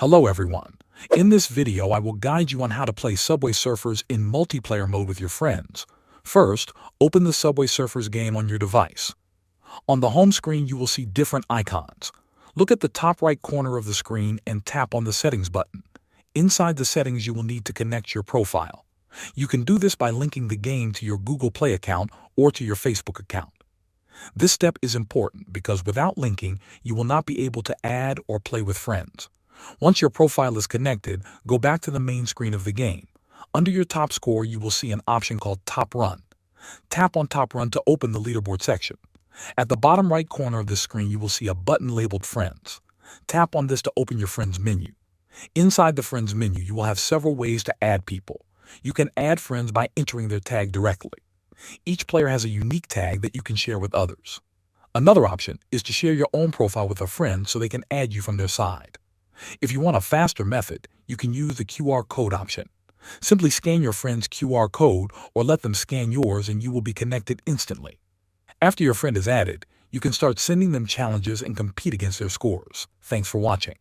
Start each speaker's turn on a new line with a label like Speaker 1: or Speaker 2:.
Speaker 1: Hello everyone. In this video I will guide you on how to play Subway Surfers in multiplayer mode with your friends. First, open the Subway Surfers game on your device. On the home screen you will see different icons. Look at the top right corner of the screen and tap on the settings button. Inside the settings you will need to connect your profile. You can do this by linking the game to your Google Play account or to your Facebook account. This step is important because without linking, you will not be able to add or play with friends. Once your profile is connected, go back to the main screen of the game. Under your top score, you will see an option called Top Run. Tap on Top Run to open the leaderboard section. At the bottom right corner of the screen, you will see a button labeled Friends. Tap on this to open your Friends menu. Inside the Friends menu, you will have several ways to add people. You can add friends by entering their tag directly. Each player has a unique tag that you can share with others. Another option is to share your own profile with a friend so they can add you from their side. If you want a faster method, you can use the QR code option. Simply scan your friend's QR code or let them scan yours and you will be connected instantly. After your friend is added, you can start sending them challenges and compete against their scores. Thanks for watching.